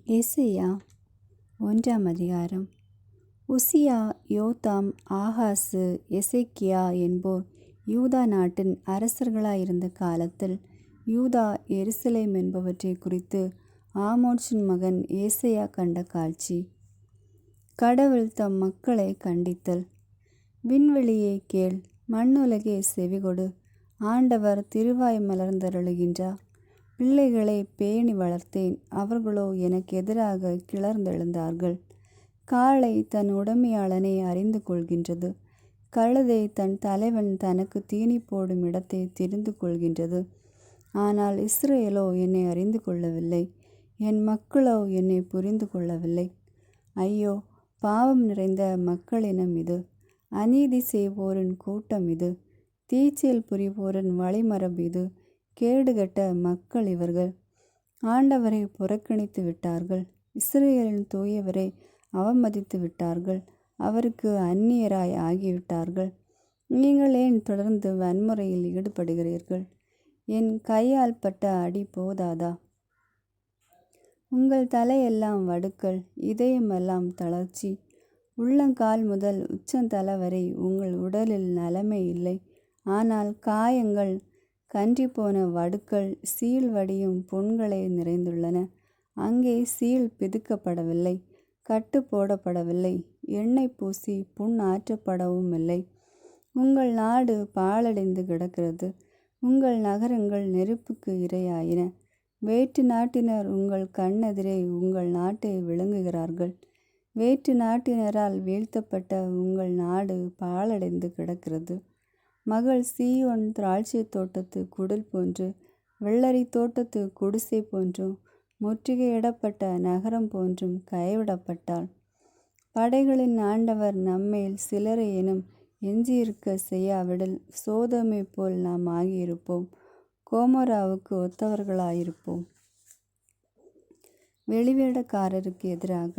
எசேயா 1 உசியா, யோதாம், ஆகாசு, எசேக்கியா என்போர் யூதா நாட்டின் அரசர்களாயிருந்த காலத்தில் யூதா எருசலேம் என்பவற்றை குறித்து ஆமோத்சின் மகன் ஏசாயா கண்ட காட்சி. கடவுள் தம் மக்களை கண்டித்தல். விண்வெளியே கேள், மண்ணுலகே செவிகொடு. ஆண்டவர் திருவாய் மலர்ந்தருளுகின்றார். பிள்ளைகளை பேணி வளர்த்தேன், அவர்களோ எனக்கு எதிராக கிளர்ந்தெழுந்தார்கள். காளை தன் உடைமையாளனை அறிந்து கொள்கின்றது. கழுதை தன் தலைவன் தனக்கு தீனி போடும் இடத்தை தெரிந்து கொள்கின்றது. ஆனால் இஸ்ரவேலோ என்னை அறிந்து கொள்ளவில்லை, என் மக்களோ என்னை புரிந்து கொள்ளவில்லை. ஐயோ, பாவம் நிறைந்த மக்களினம் இது, அநீதி செய்வோரின் கூட்டம் இது, தீச்செயல் புரிவோரின் வழிமரபு இது. கேடுகட்ட மக்கள் இவர்கள். ஆண்டவரை புறக்கணித்து விட்டார்கள், இஸ்ரவேலின் தூயவரை அவமதித்து விட்டார்கள், அவருக்கு அந்நியராய் ஆகிவிட்டார்கள். நீங்கள் ஏன் தொடர்ந்து வன்முறையில் ஈடுபடுகிறீர்கள்? என் கையால் பட்ட அடி போதாதா? உங்கள் தலையெல்லாம் வடுக்கள், இதயமெல்லாம் தளர்ச்சி. உள்ளங்கால் முதல் உச்சந்தலை வரை உங்கள் உடலில் நலமே இல்லை. ஆனால் காயங்கள், கன்றிப்போன வடுக்கள், சீல் வடியும் புண்களே நிறைந்துள்ளன. அங்கே சீல் பிதுக்கப்படவில்லை, கட்டு போடப்படவில்லை, எண்ணெய் பூசி புண் ஆற்றப்படவும் இல்லை. உங்கள் நாடு பாழடைந்து கிடக்கிறது, உங்கள் நகரங்கள் நெருப்புக்கு இரையாயின. வேற்று நாட்டினர் உங்கள் கண்ணெதிரே உங்கள் நாட்டை விழுங்குகிறார்கள். வேற்று நாட்டினரால் வீழ்த்தப்பட்ட உங்கள் நாடு பாழடைந்து கிடக்கிறது. மகள் சீயோன் திராட்சை தோட்டத்து குடில் போன்று, வெள்ளரி தோட்டத்து குடிசை போன்றும், முற்றுகையிடப்பட்ட நகரம் போன்றும் கைவிடப்பட்டாள். படைகளின் ஆண்டவர் நம்மேல் சிலரையேனும் எஞ்சியிருக்க செய்யாவிடில் சோதோமை போல் நாம் ஆகியிருப்போம், கோமோராவுக்கு ஒத்தவர்களாயிருப்போம். வெளிவேடக்காரருக்கு எதிராக.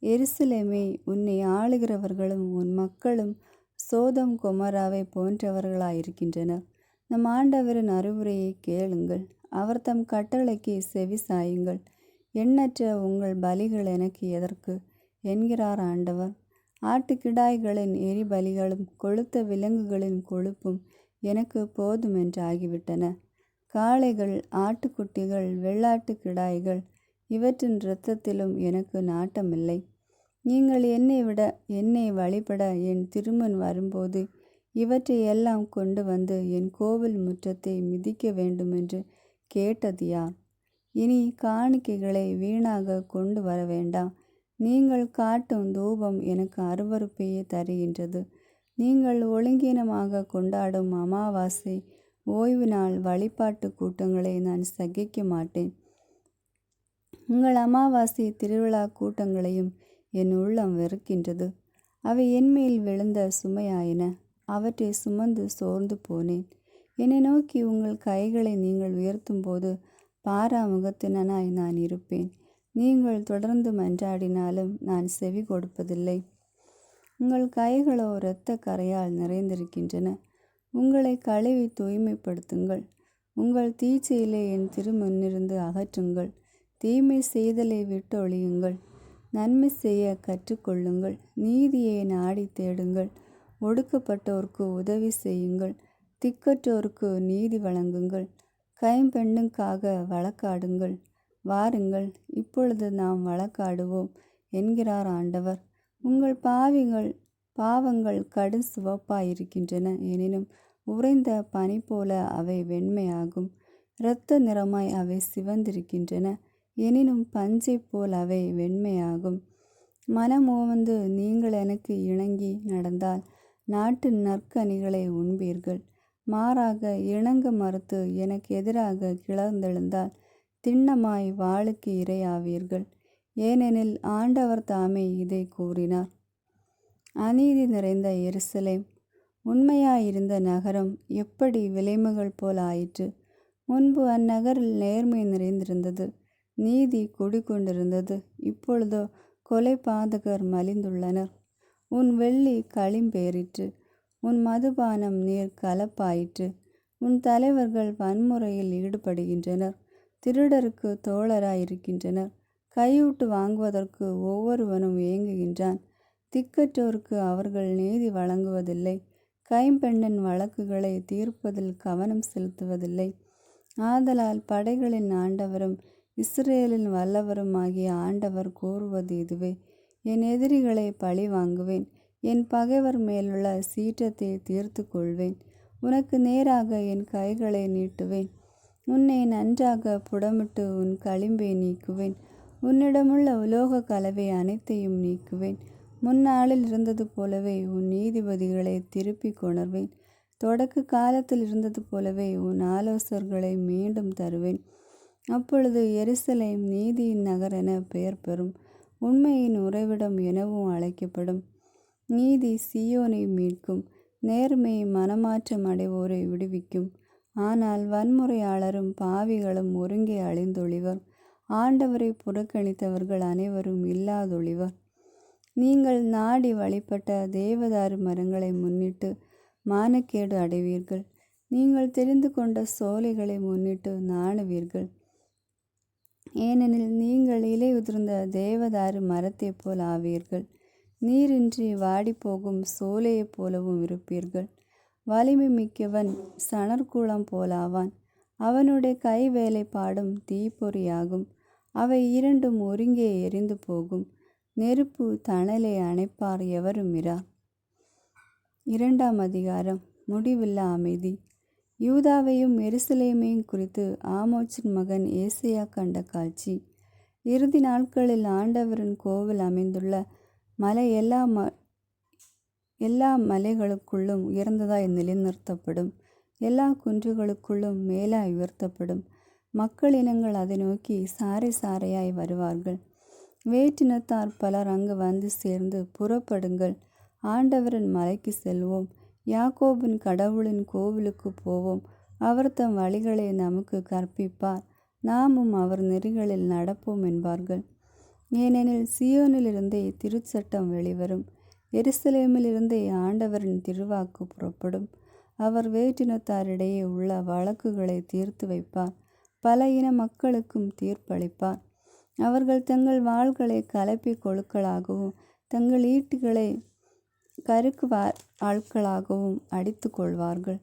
எருசலேமே, உன்னை ஆளுகிறவர்களும் உன் மக்களும் சோதோம் கொமோராவை போன்றவர்களாயிருக்கின்றனர். நம் ஆண்டவரின் அறிவுரையை கேளுங்கள், அவர் தம் கட்டளைக்கு செவி சாயுங்கள். எண்ணற்ற உங்கள் பலிகள் எனக்கு எதற்கு என்கிறார் ஆண்டவர். ஆட்டுக்கிடாய்களின் எரிபலிகளும் கொழுத்த விலங்குகளின் கொழுப்பும் எனக்கு போதுமென்றாகிவிட்டன. காளைகள், ஆட்டுக்குட்டிகள், வெள்ளாட்டு கிடாய்கள் இவற்றின் இரத்தத்திலும் எனக்கு நாட்டமில்லை. நீங்கள் என்னை வழிபட என் திருமுன் வரும்போது இவற்றை எல்லாம் கொண்டு வந்து என் கோவில் முற்றத்தை மிதிக்க வேண்டுமென்று கேட்டது யார்? இனி காணிக்கைகளை வீணாக கொண்டு வர வேண்டாம். நீங்கள் காட்டும் தூபம் எனக்கு அருவருப்பையே தருகின்றது. நீங்கள் ஒழுங்கீனமாக கொண்டாடும் அமாவாசை, ஓய்வு நாள் வழிபாட்டு கூட்டங்களை நான் சகிக்க மாட்டேன். உங்கள் அமாவாசை திருவிழா கூட்டங்களையும் என் உள்ளம் வெறுக்கின்றது. அவை என்மேல் விழுந்த சுமையாயின, அவற்றை சுமந்து சோர்ந்து போனேன். என்னை நோக்கி உங்கள் கைகளை நீங்கள் உயர்த்தும் போது பாராமுகத்தினனாய் நான் இருப்பேன். நீங்கள் தொடர்ந்து மன்றாடினாலும் நான் செவி கொடுப்பதில்லை. உங்கள் கைகளோ இரத்த கரையால் நிறைந்திருக்கின்றன. உங்களை கழுவி தூய்மைப்படுத்துங்கள். உங்கள் தீச்செயலை என் திருமுன்னிருந்து அகற்றுங்கள். தீமை செய்தலை விட்டு ஒழியுங்கள். நன்மை செய்ய கற்றுக்கொள்ளுங்கள். நீதியை நாடி தேடுங்கள். ஒடுக்கப்பட்டோருக்கு உதவி செய்யுங்கள். திக்கற்றோருக்கு நீதி வழங்குங்கள். கைம்பெண்ணுக்காக வழக்காடுங்கள். வாருங்கள், இப்பொழுது நாம் வழக்காடுவோம் என்கிறார் ஆண்டவர். உங்கள் பாவங்கள் கடும் சிவப்பாயிருக்கின்றன, எனினும் உறைந்த பனி போல அவை வெண்மையாகும். இரத்த நிறமாய் அவை சிவந்திருக்கின்றன, எனினும் பஞ்சை போல் அவை வெண்மையாகும். மனமுவந்து நீங்கள் எனக்கு இணங்கி நடந்தால் நாட்டு நற்கனிகளை உண்பீர்கள். மாறாக இணங்க மறுத்து எனக்கு எதிராக கிளர்ந்தெழுந்தால் திண்ணமாய் வாளுக்கு இரையாவீர்கள். ஏனெனில் ஆண்டவர் தாமே இதை கூறினார். அநீதி நிறைந்த எருசலேம், உண்மையாயிருந்த நகரம் எப்படி விலைமகள் போல் ஆயிற்று! முன்பு அந்நகரில் நேர்மை நிறைந்திருந்தது, நீதி குடிகொண்டிருந்தது. இப்பொழுதோ கொலைபாதகர் மலிந்துள்ளனர். உன் வெள்ளி களிம்பேறிற்று, உன் மதுபானம் நீர் கலப்பாயிற்று. உன் தலைவர்கள் வன்முறையில் ஈடுபடுகின்றனர், திருடருக்கு தோழராயிருக்கின்றனர். கையூட்டு வாங்குவதற்கு ஒவ்வொருவனும் ஏங்குகின்றான். திக்கற்றோருக்கு அவர்கள் நீதி வழங்குவதில்லை. கைம்பெண்ணின் வழக்குகளை தீர்ப்பதில் கவனம் செலுத்துவதில்லை. ஆதலால் படைகளின் ஆண்டவரும் இஸ்ரேலின் வல்லவரும் ஆகிய ஆண்டவர் கூறுவது இதுவே: என் எதிரிகளை பழி வாங்குவேன், என் பகைவர் மேலுள்ள சீற்றத்தை தீர்த்து கொள்வேன். உனக்கு நேராக என் கைகளை நீட்டுவேன். உன்னை நன்றாக புடமிட்டு உன் களிம்பை நீக்குவேன். உன்னிடமுள்ள உலோக கலவை அனைத்தையும் நீக்குவேன். முன்னாளில் இருந்தது போலவே உன் நீதிபதிகளை திருப்பி கொணர்வேன். தொடக்க காலத்தில் இருந்தது போலவே உன் ஆலோசகர்களை மீண்டும் தருவேன். அப்பொழுது எருசலேம் நீதியின் நகர் என பெயர் பெறும், உண்மையின் உறைவிடம் எனவும் அழைக்கப்படும். நீதி சீயோனை மீட்கும், நேர்மை மனமாற்றம் அடைவோரை விடுவிக்கும். ஆனால் வன்முறையாளரும் பாவிகளும் ஒருங்கே அழிந்தொழிவர். ஆண்டவரை புறக்கணித்தவர்கள் அனைவரும் இல்லாதொழிவர். நீங்கள் நாடி வழிபட்ட தேவதாரு மரங்களை முன்னிட்டு மானக்கேடு அடைவீர்கள். நீங்கள் தெரிந்து கொண்ட சோலைகளை முன்னிட்டு நாணுவீர்கள். ஏனெனில் நீங்கள் இலை உதிர்ந்த தேவதாரு மரத்தைப் போல் ஆவீர்கள். நீரின்றி வாடிப்போகும் சோலையைப் போலவும் இருப்பீர்கள். வலிமை மிக்கவன் சணற்குளம் போலாவான். அவனுடைய கை வேலைப்பாடும் தீப்பொறியாகும். அவை இரண்டும் ஒருங்கே எரிந்து போகும். நெருப்பு தணலை அணைப்பார் எவரும் இரார். 2ஆம் அதிகாரம். முடிவில்லா அமைதி. யூதாவையும் எருசலேமையும் குறித்து ஆமோச்சின் மகன் ஏசாயா கண்ட காட்சி. இறுதி நாட்களில் ஆண்டவரின் கோவில் அமைந்துள்ள மலை எல்லா மலைகளுக்குள்ளும் உயர்ந்ததாய் நிலைநிறுத்தப்படும். எல்லா குன்றுகளுக்குள்ளும் மேலாய் உயர்த்தப்படும். மக்கள் இனங்கள் அதை நோக்கி சாறை சாறையாய் வருவார்கள். வேற்றினத்தார் பலர் அங்கு வந்து சேர்ந்து, புறப்படுங்கள், ஆண்டவரின் மலைக்கு செல்வோம், யாக்கோபின் கடவுளின் கோவிலுக்கு போவோம். அவர் தம் வழிகளை நமக்கு கற்பிப்பார், நாமும் அவர் நெறிகளில் நடப்போம் என்பார்கள். ஏனெனில் சீயோனிலிருந்தே திருச்சட்டம் வெளிவரும், எருசலேமிலிருந்தே ஆண்டவரின் திருவாக்கு புறப்படும். அவர் வேற்றினத்தாரிடையே உள்ள வழக்குகளை தீர்த்து வைப்பார், பல இன மக்களுக்கும் தீர்ப்பளிப்பார். அவர்கள் தங்கள் வாள்களை கலப்பி கொழுக்களாகவும் தங்கள் ஈட்டிகளை கருக்கு ஆட்களாகவும் அடித்து கொள்வார்கள்.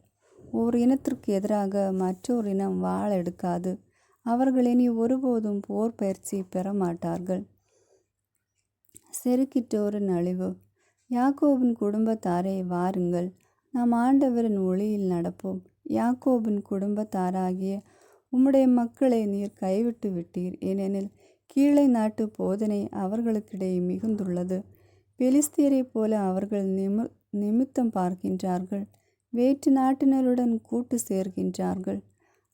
ஓர் இனத்திற்கு எதிராக மற்றோர் இனம் வாள் எடுக்காது. அவர்கள் இனி ஒருபோதும் போர் பயிற்சி பெற மாட்டார்கள். செருக்கிட்டோரின் அழிவு. யாக்கோபின் குடும்பத்தாரே, வாருங்கள், நாம் ஆண்டவரின் ஒளியில் நடப்போம். யாக்கோபின் குடும்பத்தாராகிய உம்முடைய மக்களை நீர் கைவிட்டு விட்டீர். ஏனெனில் கீழே நாட்டு போதனை அவர்களுக்கிடையே மிகுந்துள்ளது. பெலிஸ்தியரைப் போல அவர்கள் நிமித்தம் பார்க்கின்றார்கள். வேற்று நாட்டினருடன் கூட்டு சேர்கின்றார்கள்.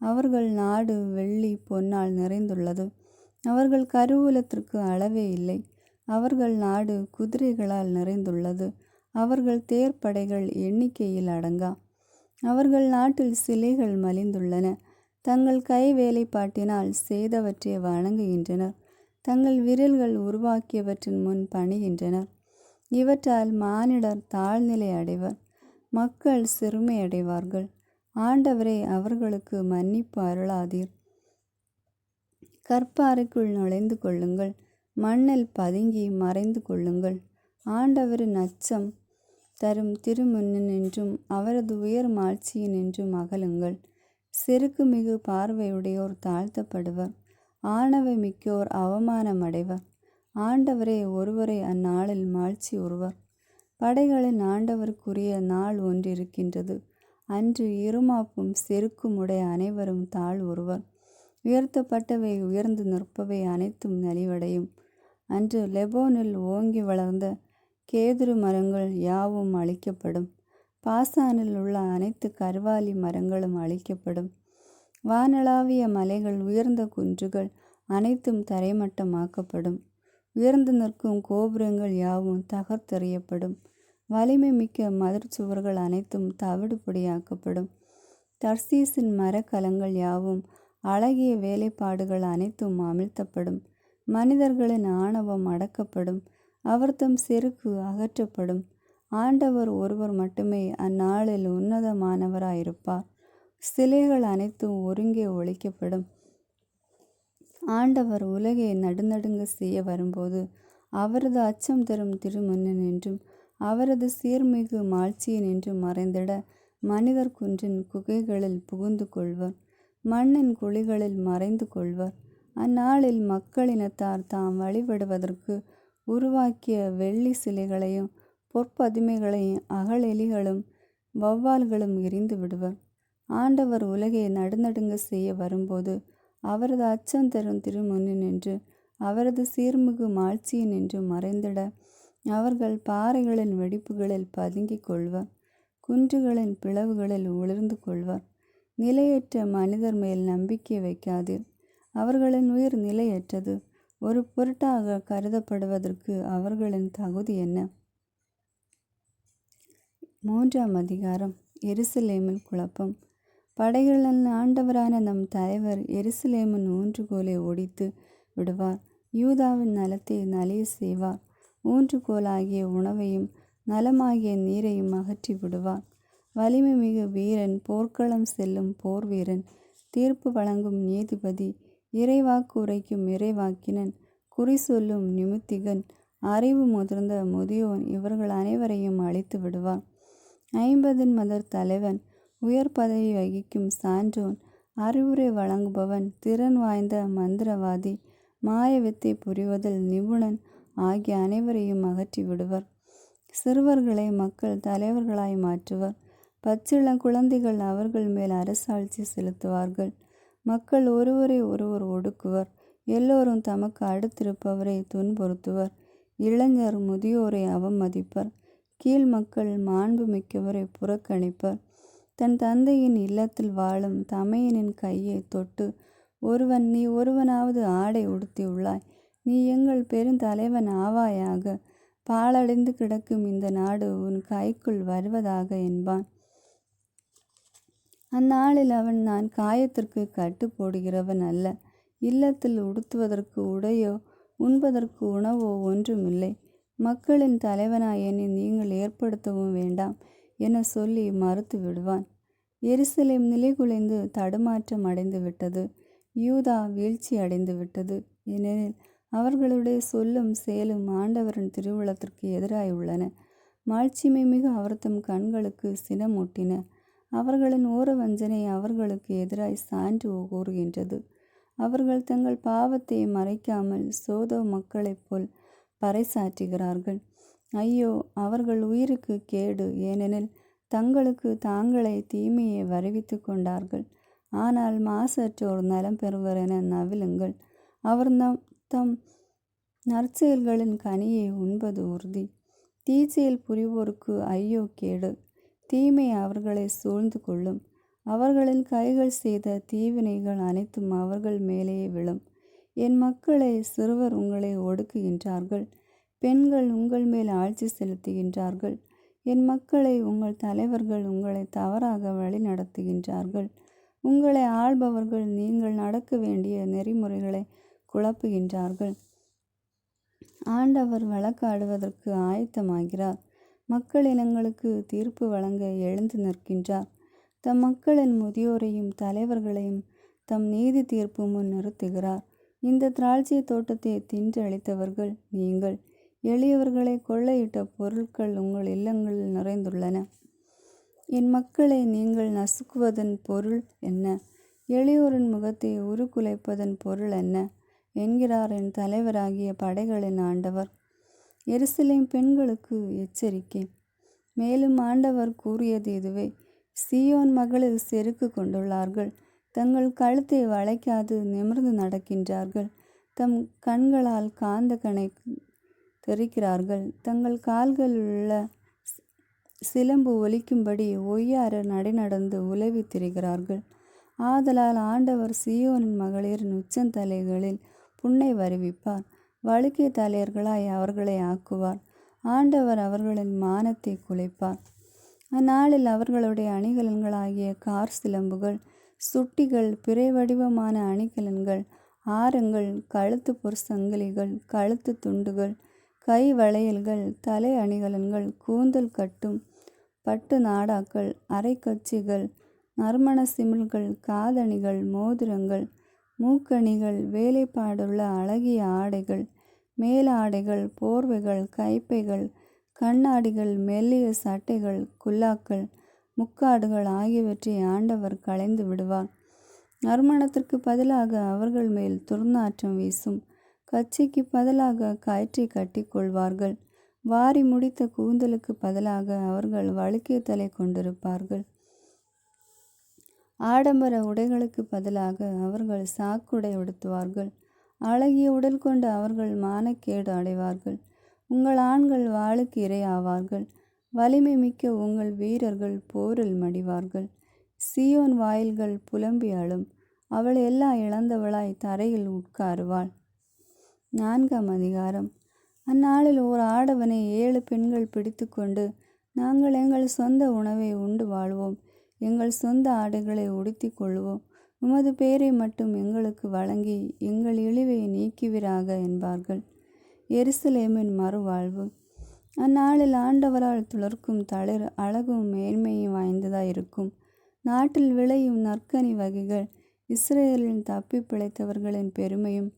அவர்கள் நாடு வெள்ளி பொன்னால் நிறைந்துள்ளது. அவர்கள் கருவூலத்திற்கு அளவே இல்லை. அவர்கள் நாடு குதிரைகளால் நிறைந்துள்ளது. அவர்கள் தேர்ப்படைகள் எண்ணிக்கையில் அடங்கா. அவர்கள் நாட்டில் சிலைகள் மலிந்துள்ளன. தங்கள் கை வேலைப்பாட்டினால் செய்தவற்றை வணங்குகின்றனர். தங்கள் விரல்கள் உருவாக்கியவற்றின் முன் பணிகின்றனர். இவற்றால் மானிடர் தாழ்நிலை அடைவர், மக்கள் சிறுமை அடைவார்கள். ஆண்டவரே, அவர்களுக்கு மன்னிப்பு அருளாதீர். கற்பாறைக்குள் நுழைந்து கொள்ளுங்கள், மண்ணில் பதுங்கி மறைந்து கொள்ளுங்கள். ஆண்டவரின் அச்சம் தரும் திருமுன்னின்றும் அவரது உயர் மாட்சியினின்றும் அகலுங்கள். செருக்கு மிகு பார்வையுடையோர் தாழ்த்தப்படுவர், ஆணவ மிக்கோர் அவமானம் அடைவர். ஆண்டவரே ஒருவரை அந்நாளில் மாட்சி உறுவர். படைகளின் ஆண்டவருக்குரிய நாள் ஒன்றிருக்கின்றது. அன்று இருமாப்பும் செருக்கும் உடைய அனைவரும் தாழ்வுறுவர். உயர்த்தப்பட்டவை உயர்ந்து நிற்பவை அனைத்தும் நலிவடையும். அன்று லெபோனில் ஓங்கி வளர்ந்த கேதுரு மரங்கள் யாவும் அழிக்கப்படும். பாசானில் உள்ள அனைத்து கர்வாலி மரங்களும் அழிக்கப்படும். வானளாவிய மலைகள், உயர்ந்த குன்றுகள் அனைத்தும் தரைமட்டமாக்கப்படும். உயர்ந்து நிற்கும் கோபுரங்கள் யாவும் தகர்த்தெறியப்படும். வலிமை மிக்க மதிர்ச்சுவர்கள் அனைத்தும் தவிடு பொடியாக்கப்படும். தர்சீசின் மரக்கலங்கள் யாவும், அழகிய வேலைப்பாடுகள் அனைத்தும் அமிழ்த்தப்படும். மனிதர்களின் ஆணவம் அடக்கப்படும், அவர் தம் செருக்கு அகற்றப்படும். ஆண்டவர் ஒருவர் மட்டுமே அந்நாளில் உன்னதமானவராயிருப்பார். சிலைகள் அனைத்தும் ஒருங்கே ஒழிக்கப்படும். ஆண்டவர் உலகை நடுநடுங்க செய்ய வரும்போது அவரது அச்சம் தரும் திருமுன்னின்றும் அவரது சீர்மிகு மாட்சியினின்றும் மறைந்திட மனிதர் குன்றின் குகைகளில் புகுந்து கொள்வர், மண்ணின் குழிகளில் மறைந்து கொள்வர். அந்நாளில் மக்களினத்தார் தாம் வழிபடுவதற்கு உருவாக்கிய வெள்ளி சிலைகளையும் பொற்பதுமைகளையும் அகழெலிகளும் வௌவால்களும் எரிந்து விடுவர். ஆண்டவர் உலகை நடுநடுங்க செய்ய வரும்போது அவரது அச்சம் தரும் திருமுன்னின்று அவரது சீர்மிகு மாட்சியினின்று மறைந்திட அவர்கள் பாறைகளின் வெடிப்புகளில் பதுங்கிக் கொள்வர், குன்றுகளின் பிளவுகளில் ஒளிர்ந்து கொள்வர். நிலையற்ற மனிதர் மேல் நம்பிக்கை வைக்காதீர், அவர்களின் உயிர் நிலையற்றது. ஒரு பொருட்டாக கருதப்படுவதற்கு அவர்களின் தகுதி என்ன? 3ஆம் அதிகாரம். எருசலேமில் குழப்பம். படைகளின் ஆண்டவரான நம் தலைவர் எருசலேமின் ஊன்றுகோலை ஒடித்து விடுவார், யூதாவின் நலத்தை நலிய செய்வார். ஊன்றுகோலாகிய உணவையும் நலமாகிய நீரையும் அகற்றி விடுவார். வலிமை மிகு வீரன், போர்க்களம் செல்லும் போர் வீரன், தீர்ப்பு வழங்கும் நீதிபதி, இறைவாக்கு உரைக்கும் இறைவாக்கினன், குறி சொல்லும் நிமித்திகன், அறிவு முதிர்ந்த முதியோன் இவர்கள் அனைவரையும் அழித்து விடுவார். 50 மதர் தலைவன், உயர் பதவி வகிக்கும் சான்றோன், அறிவுரை வழங்குபவன், திறன் வாய்ந்த மந்திரவாதி, மாயவித்தை புரிவதில் நிபுணன் ஆகிய அனைவரையும் அகற்றி விடுவர். சிறுவர்களை மக்கள் தலைவர்களாய் மாற்றுவர். பச்சிள குழந்தைகள் அவர்கள் மேல் அரசாட்சி செலுத்துவார்கள். மக்கள் ஒருவரை ஒருவர் ஒடுக்குவர், எல்லோரும் தமக்கு அடுத்திருப்பவரை துன்புறுத்துவர். இளைஞர் முதியோரை அவமதிப்பர், கீழ் மக்கள் மாண்பு மிக்கவரை புறக்கணிப்பர். தன் தந்தையின் இல்லத்தில் வாழும் தமையனின் கையை தொட்டு, ஒருவன், நீ ஒருவனாவது ஆடை உடுத்தியுள்ளாய், நீ எங்கள் பெருந்தலைவன் ஆவாயாக, பாழடைந்து கிடக்கும் இந்த நாடு உன் கைக்குள் வருவதாக என்பான். அந்நாளில் அவன், நான் காயத்திற்கு கட்டு போடுகிறவன் அல்ல, இல்லத்தில் உடுத்துவதற்கு உடையோ உண்பதற்கு உணவோ ஒன்றுமில்லை, மக்களின் தலைவனாய் என்னை நீங்கள் ஏற்படுத்தவும் வேண்டாம் என சொல்லி மறுத்து விடுவான். எருசலேம் நிலைகுலைந்து தடுமாற்றம் அடைந்து விட்டது, யூதா வீழ்ச்சி அடைந்து விட்டது. ஏனெனில் அவர்களுடைய சொல்லும் செயலும் ஆண்டவரின் திருவுளத்திற்கு எதிராய் உள்ளன. மாட்சிமை மிகு அவர்தம் கண்களுக்கு சினமூட்டின. அவர்களின் ஓரவஞ்சனை அவர்களுக்கு எதிராய் சான்று கூறுகின்றது. அவர்கள் தங்கள் பாவத்தை மறைக்காமல் சோதோ மக்களைப் போல் பறைசாற்றுகிறார்கள். ஐயோ, அவர்கள் உயிருக்கு கேடு, ஏனெனில் தங்களுக்கு தாங்களே தீமையை வருவித்து கொண்டார்கள். ஆனால் மாசற்றோர் நலம் பெறுவர் என நவிலுங்கள், அவர் தம் நற்செயல்களின் கனியை உண்பது உறுதி. தீச்செயல் புரிவோருக்கு ஐயோ கேடு, தீமை அவர்களை சூழ்ந்து கொள்ளும். அவர்களின் கைகள் செய்த தீவினைகள் அனைத்தும் அவர்கள் மேலேயே விழும். என் மக்களே, சிறுவர் உங்களை ஒடுக்குகின்றார்கள், பெண்கள் உங்கள் மேல் ஆட்சி செலுத்துகின்றார்கள். என் மக்களை, உங்கள் தலைவர்கள் உங்களை தவறாக வழி நடத்துகின்றார்கள். உங்களை ஆள்பவர்கள் நீங்கள் நடக்க வேண்டிய நெறிமுறைகளை குழப்புகின்றார்கள். ஆண்டவர் வழக்காடுவதற்கு ஆயத்தமாகிறார், மக்களினங்களுக்கு தீர்ப்பு வழங்க எழுந்து நிற்கின்றார். தம் மக்களின் முதியோரையும் தலைவர்களையும் தம் நீதி தீர்ப்பு முன் நிறுத்துகிறார். இந்த திராட்சை தோட்டத்தை தின்று அளித்தவர்கள் நீங்கள், எளியவர்களை கொள்ளையிட்ட பொருட்கள் உங்கள் இல்லங்களில் நிறைந்துள்ளன. என் மக்களை, நீங்கள் நசுக்குவதன் பொருள் என்ன? எளியோரின் முகத்தை உருக்குலைப்பதன் பொருள் என்ன? என்கிறார் என் தலைவராகிய படைகளின் ஆண்டவர். எருசலேம் பெண்களுக்கு எச்சரிக்கை. மேலும் ஆண்டவர் கூறியது இதுவே: சீயோன் மகளிர் செருக்கு கொண்டுள்ளார்கள், தங்கள் கழுத்தை வளைக்காது நிமிர்ந்து நடக்கின்றார்கள், தம் கண்களால் காந்த கணை தெரிக்கிறார்கள், தங்கள் கால்களில் உள்ள சிலம்பு ஒலிக்கும்படி ஒய்யார நடந்து உலவி திரிகிறார்கள். ஆதலால் ஆண்டவர் சீயோனின் மகளிரின் உச்சந்தலைகளில் புண்ணை வருவிப்பார், வழுக்கை தலையர்களாய் அவர்களை ஆக்குவார். ஆண்டவர் அவர்களின் மானத்தை குலைப்பார். அந்நாளில் அவர்களுடைய அணிகலன்களாகிய கார் சிலம்புகள், சுட்டிகள், பிறை வடிவமான அணிகலன்கள், ஆரங்கள், கழுத்து பொற்சங்கிலிகள், கழுத்து துண்டுகள், கை வளையல்கள், தலை அணிகலன்கள், கூந்தல் கட்டும் பட்டு நாடாக்கள், அரைக்கச்சிகள், நறுமண சிமிழ்கள், காதணிகள், மோதிரங்கள், மூக்கணிகள், வேலைப்பாடுள்ள அழகிய ஆடைகள், மேலாடைகள், போர்வைகள், கைப்பைகள், கண்ணாடிகள், மெல்லிய சட்டைகள், குல்லாக்கள், முக்காடுகள் ஆகியவற்றை ஆண்டவர் களைந்து விடுவார். நறுமணத்திற்கு பதிலாக அவர்கள் மேல் துர்நாற்றம் வீசும். கச்சைக்கு பதிலாக கயிற்றை கட்டி கொள்வார்கள். வாரி முடித்த கூந்தலுக்கு பதிலாக அவர்கள் வழுக்கிய தலை கொண்டிருப்பார்கள். ஆடம்பர உடைகளுக்கு பதிலாக அவர்கள் சாக்குடை உடுத்துவார்கள். அழகிய உடல் கொண்டு அவர்கள் மானக்கேடு அடைவார்கள். உங்கள் ஆண்கள் வாளுக்கு இரையாவார்கள். வலிமை மிக்க உங்கள் வீரர்கள் போரில் மடிவார்கள். சீயோன் வாயில்கள் புலம்பி அழும். அவள் எல்லாம் இழந்தவளாய் தரையில் உட்காருவாள். 4ஆம் அதிகாரம். அந்நாளில் ஓர் ஆடவனை 7 பெண்கள் பிடித்து கொண்டு, நாங்கள் எங்கள் சொந்த உணவை உண்டு வாழ்வோம், எங்கள் சொந்த ஆடைகளை உடுத்தி கொள்வோம், உமது பேரை மட்டும் எங்களுக்கு வழங்கி எங்கள் இழிவை நீக்குவீராக என்பார்கள். எருசலேமின் மறுவாழ்வு. அந்நாளில் ஆண்டவரால் துளர்க்கும் தளிர் அழகும் மேன்மையும் வாய்ந்ததாயிருக்கும். நாட்டில் விளையும் நற்கனி வகைகள் இஸ்ரேலின் தப்பி பிழைத்தவர்களின் பெருமையும்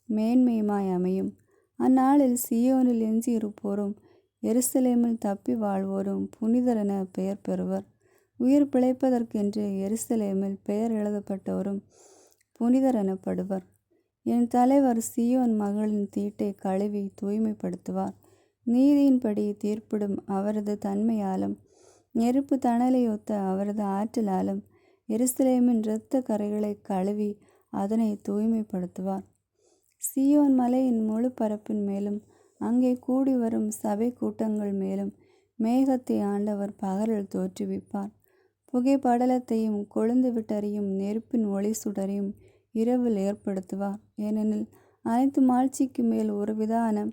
மேன்மையுமாய் அமையும். அந்நாளில் சீயோனில் எஞ்சியிருப்போரும் எருசலேமில் தப்பி வாழ்வோரும் புனிதரென பெயர் பெறுவர். உயிர் பிழைப்பதற்கென்று எருசலேமில் பெயர் எழுதப்பட்டோரும் புனிதர் எனப்படுவர். என் தலைவர் சீயோன் மகளின் தீட்டை கழுவி தூய்மைப்படுத்துவார். நீதியின்படி தீர்ப்பிடும் அவரது தன்மையாலும் நெருப்பு தணலை ஒத்த அவரது ஆற்றலாலும் எருசலேமின் இரத்த கரைகளை கழுவி அதனை தூய்மைப்படுத்துவார். சீயோன் மலையின் முழு பரப்பின் மேலும் அங்கே கூடி வரும் சபை கூட்டங்கள் மேலும் மேகத்தை ஆண்டவர் பகலில் தோற்றுவிப்பார். புகைப்படலத்தையும் கொழுந்து விட்டறியும் நெருப்பின் ஒளி சுடரையும் இரவில் ஏற்படுத்துவார். ஏனெனில் அனைத்து மாட்சிக்கு மேல் ஒரு விதான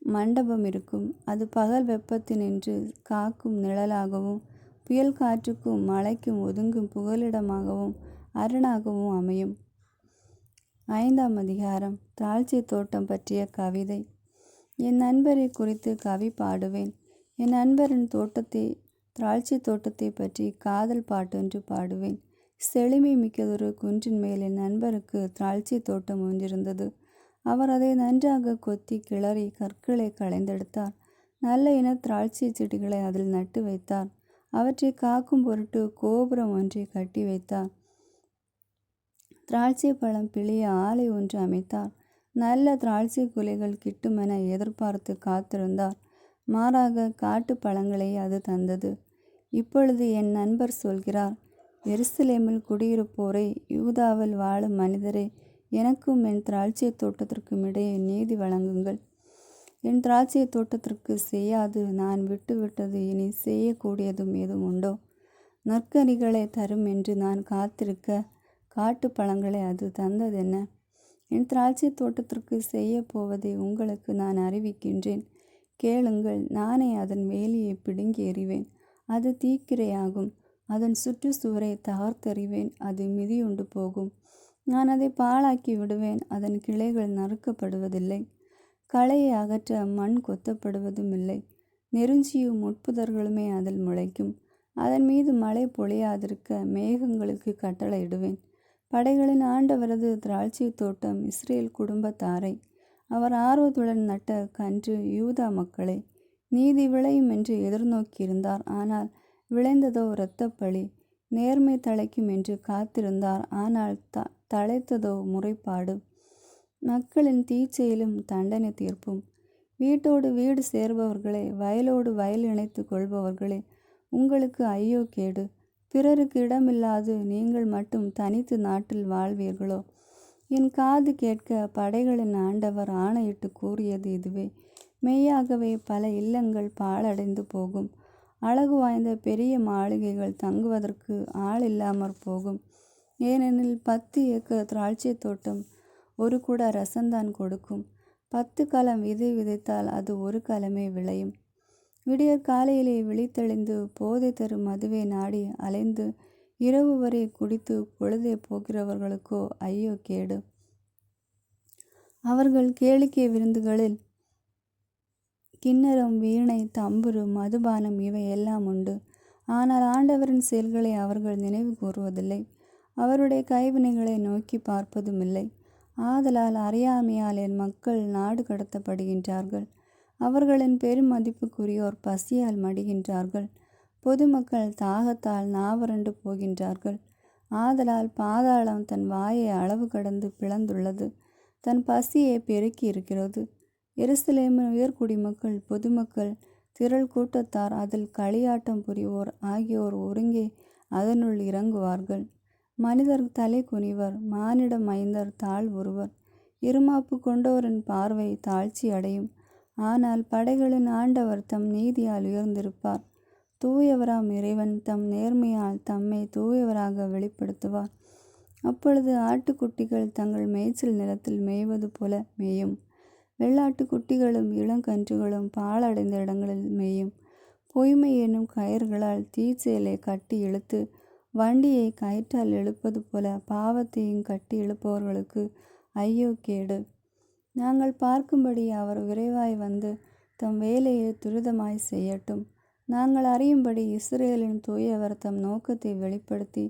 மண்டபம் இருக்கும். அது பகல் வெப்பத்தினின்று காக்கும் நிழலாகவும் புயல் காற்றுக்கும் மழைக்கும் ஒதுங்கும் புகலிடமாகவும் அரணாகவும் அமையும். 5ஆம் அதிகாரம். திராட்சை தோட்டம் பற்றிய கவிதை. என் நண்பரை குறித்து கவி பாடுவேன். என் நண்பரின் திராட்சை தோட்டத்தை பற்றி காதல் பாட்டொன்று பாடுவேன். செழுமை மிக்கதொரு குன்றின் மேல் என் நண்பருக்கு திராட்சை தோட்டம் ஒன்றிருந்தது. அவர் அதை நன்றாக கொத்தி கிளறி கற்களை களைந்தெடுத்தார். நல்ல இன திராட்சை செடிகளை அதில் நட்டு வைத்தார். அவற்றை காக்கும் பொருட்டு கோபுரம் ஒன்றை கட்டி வைத்தார். திராட்சை பழம் பிழிய ஆலை ஒன்று அமைத்தார். நல்ல திராட்சை குலைகள் கிட்டுமென எதிர்பார்த்து காத்திருந்தார். மாறாக காட்டு பழங்களை அது தந்தது. இப்பொழுது என் நண்பர் சொல்கிறார், எருசலேமில் குடியிருப்போரே, யூதாவில் வாழும் மனிதரே, எனக்கும் என் திராட்சை தோட்டத்திற்கும் இடையே நீதி வழங்குங்கள். என் திராட்சை தோட்டத்திற்கு செய்யாது நான் விட்டுவிட்டது இனி செய்யக்கூடியதும் எதுவும் உண்டோ? நற்கனிகளை தரும் என்று நான் காத்திருக்க காட்டு பழங்களை அது தந்ததென்ன? என் திராட்சை தோட்டத்திற்கு செய்ய போவதை உங்களுக்கு நான் அறிவிக்கின்றேன். கேளுங்கள், நானே அதன் வேலியை பிடுங்கி எறிவேன், அது தீக்கிரையாகும். அதன் சுற்றுச்சுவரை தகர்த்தெறிவேன், அது மிதியுண்டு போகும். நான் அதை பாழாக்கி விடுவேன், அதன் கிளைகள் நறுக்கப்படுவதில்லை, களையை அகற்ற மண் கொத்தப்படுவதும் இல்லை. நெருஞ்சியும் முட்புதர்களுமே அதில் முளைக்கும். அதன் மீது மழை பொழியாதிருக்க மேகங்களுக்கு கட்டளையிடுவேன். படைகளின் ஆண்டவரது திராட்சை தோட்டம் இஸ்ரேல் குடும்பத்தாரை, அவர் ஆர்வத்துடன் நட்ட கன்று யூதா மக்களை. நீதி விளையும் என்று எதிர்நோக்கியிருந்தார், ஆனால் விளைந்ததோ இரத்தப்பழி. நேர்மை தழைக்கும் என்று காத்திருந்தார், ஆனால் தழைத்ததோ முறைப்பாடு. மக்களின் தீச்செயலும் தண்டனை தீர்ப்பும். வீட்டோடு வீடு சேர்பவர்களே, வயலோடு வயல் இணைத்து கொள்பவர்களே, உங்களுக்கு ஐயோ கேடு. பிறருக்கு இடமில்லாது நீங்கள் மட்டும் தனித்து நாட்டில் வாழ்வீர்களோ? என் காது கேட்க படைகளின் ஆண்டவர் ஆணையிட்டு கூறியது இதுவே. மெய்யாகவே பல இல்லங்கள் பாழடைந்து போகும். அழகு வாய்ந்த பெரிய மாளிகைகள் தங்குவதற்கு ஆள் இல்லாமற் போகும். ஏனெனில் 10 ஏக்கர் திராட்சை தோட்டம் 1 குட ரசந்தான் கொடுக்கும். 10 கலம் விதை விதைத்தால் அது 1 கலமே விளையும். விடியற் காலையிலே விழித்தெழுந்து போதை தரும் மதுவை நாடி அலைந்து இரவு வரை குடித்து பொழுதே போகிறவர்களுக்கோ ஐயோ கேடு. அவர்கள் கேளிக்கை விருந்துகளில் கிண்ணரம், வீணை, தம்புரு, மதுபானம் இவை எல்லாம் உண்டு. ஆனால் ஆண்டவரின் செயல்களை அவர்கள் நினைவு கூறுவதில்லை. அவருடைய கைவினைகளை நோக்கி பார்ப்பதுமில்லை. ஆதலால் அறியாமையால் என் மக்கள் நாடு கடத்தப்படுகின்றார்கள். அவர்களின் பெருமதிப்புக்குரியோர் பசியால் மடிகின்றார்கள். பொதுமக்கள் தாகத்தால் நாவறண்டு போகின்றார்கள். ஆதலால் பாதாளம் தன் வாயை அளவு கடந்து பிளந்துள்ளது, தன் பசியை பெருக்கி இருக்கிறது. எருசலேமின் உயர்குடிமக்கள், பொதுமக்கள், திரள் கூட்டத்தார், அதில் களியாட்டம் புரிவோர் ஆகியோர் ஒருங்கே அதனுள் இறங்குவார்கள். மனிதர் தலை குனிவர், மானிட மைந்தர் தாழ்வுறுவர். இருமாப்பு கொண்டோரின் பார்வை தாழ்ச்சி அடையும். ஆனால் படைகளின் ஆண்டவர் தம் நீதியால் உயர்ந்திருப்பார். தூயவராம் இறைவன் தம் நேர்மையால் தம்மை தூயவராக வெளிப்படுத்துவார். அப்பொழுது ஆட்டுக்குட்டிகள் தங்கள் மேய்ச்சல் நிலத்தில் மேய்வது போல மேயும். வெள்ளாட்டுக்குட்டிகளும் இளங்கன்றுகளும் பாழடைந்த இடங்களில் மேயும். பொய்மை என்னும் கயிர்களால் தீச்செயலை கட்டி இழுத்து வண்டியை கயிற்றால் இழுப்பது போல பாவத்தையும் கட்டி இழுப்பவர்களுக்கு ஐயோ கேடு. நாங்கள் பார்க்கும்படி அவர் விரைவாய் வந்து தம் வேலையை துரிதமாய் செய்யட்டும். நாங்கள் அறியும்படி இஸ்ரேலின் தூயவர் தம் நோக்கத்தை வெளிப்படுத்தி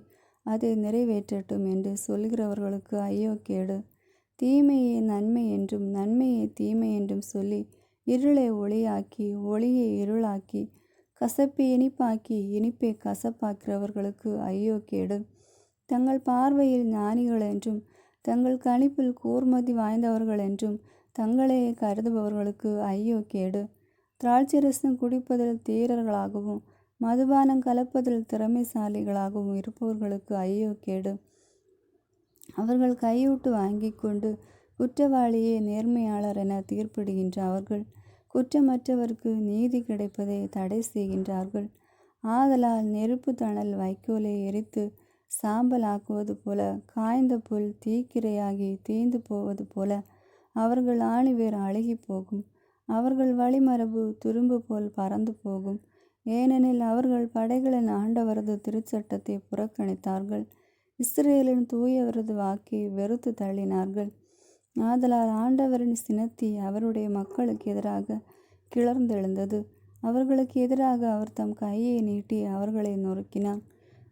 அதை நிறைவேற்றட்டும் என்று சொல்கிறவர்களுக்கு ஐயோ கேடு. தீமையை நன்மை என்றும் நன்மையை தீமை என்றும் சொல்லி இருளை ஒளியாக்கி ஒளியை இருளாக்கி கசப்பை இனிப்பாக்கி இனிப்பை கசப்பாக்கிறவர்களுக்கு ஐயோ கேடு. தங்கள் பார்வையில் ஞானிகள் என்றும் தங்கள் கணிப்பில் கூர்மதி வாய்ந்தவர்கள் என்றும் தங்களையே கருதுபவர்களுக்கு ஐயோ கேடு. திராட்சரசம் குடிப்பதில் தீரர்களாகவும் மதுபானம் கலப்பதில் திறமைசாலிகளாகவும் இருப்பவர்களுக்கு ஐயோ கேடு. அவர்கள் கையூட்டு வாங்கி கொண்டு குற்றவாளியே நேர்மையாளர் என தீர்ப்பிடுகின்ற அவர்கள் குற்றமற்றவருக்கு நீதி கிடைப்பதை தடை செய்கின்றார்கள். ஆதலால் நெருப்பு தணல் வைக்கோலை எரித்து சாம்பல் ஆக்குவது போல, காய்ந்த புல் தீக்கிரையாகி தீந்து போவது போல அவர்கள் ஆணிவேர் அழுகி போகும். அவர்கள் வழிமரபு துரும்பு போல் பறந்து போகும். ஏனெனில் அவர்கள் படைகளின் ஆண்டவரது திருச்சட்டத்தை புறக்கணித்தார்கள், இஸ்ரேலின் தூயவரது வாக்கை வெறுத்து தள்ளினார்கள். ஆதலால் ஆண்டவரின் சினத்தி அவருடைய மக்களுக்கு எதிராக கிளர்ந்தெழுந்தது. அவர்களுக்கு எதிராக அவர் தம் கையை நீட்டி அவர்களை நொறுக்கினார்.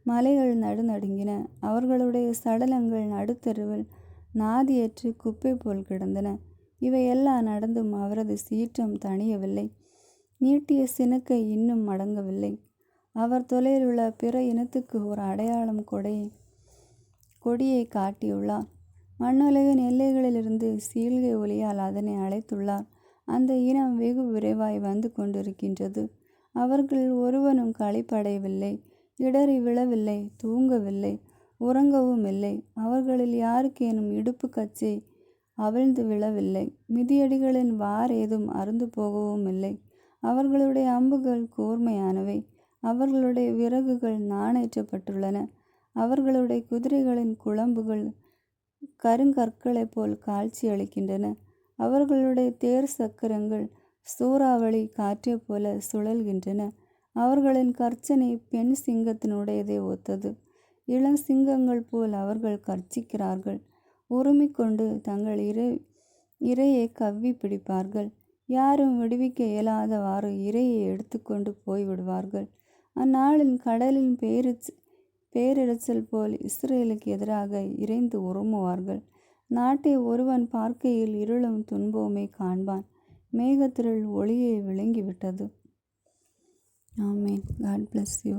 மலைகள் நடுநடுங்கின. அவர்களுடைய சடலங்கள் நடுத்தெருவில் நாதியற்று குப்பை போல் கிடந்தன. இவையெல்லாம் நடந்தும் அவரது சீற்றம் தணியவில்லை. நீட்டிய சினக்கை இன்னும் அடங்கவில்லை. அவர் தொலையிலுள்ள பிற இனத்துக்கு ஒரு அடையாளம் கொடியை காட்டியுள்ளார். மண்ணுலகின் எல்லைகளிலிருந்து சீல்கை ஒலியால் அதனை அழைத்துள்ளார். அந்த இனம் வெகு விரைவாய் வந்து கொண்டிருக்கின்றது. அவர்கள் ஒருவனும் களிப்படையவில்லை, இடறி விழவில்லை, தூங்கவில்லை, உறங்கவும் இல்லை. அவர்களில் யாருக்கேனும் இடுப்பு கச்சை அவிழ்ந்து விழவில்லை, மிதியடிகளின் வார் ஏதும் அருந்து போகவும் இல்லை. அவர்களுடைய அம்புகள் கூர்மையானவை, அவர்களுடைய விறகுகள் நாணேற்றப்பட்டுள்ளன. அவர்களுடைய குதிரைகளின் குளம்புகள் கருங்கற்களைப் போல் காட்சி அளிக்கின்றன. அவர்களுடைய தேர் சக்கரங்கள் சூறாவளி காற்றைப் போல சுழல்கின்றன. அவர்களின் கர்ச்சனை பெண் சிங்கத்தினுடையதை ஒத்தது. இளம் சிங்கங்கள் போல் அவர்கள் கர்ச்சிக்கிறார்கள். உருமிக்கொண்டு தங்கள் இரையை கவ்வி பிடிப்பார்கள். யாரும் விடுவிக்க இயலாதவாறு இரையை எடுத்துக்கொண்டு போய்விடுவார்கள். அந்நாளில் கடலின் பேரிரைச்சல் போல் இஸ்ரேலுக்கு எதிராக இறைந்து உருமுவார்கள். நாட்டை ஒருவன் பார்க்கையில் இருளும் துன்பமுமே காண்பான். மேகத்திரள் ஒளியை விழுங்கிவிட்டது. ஆமேன். God bless you.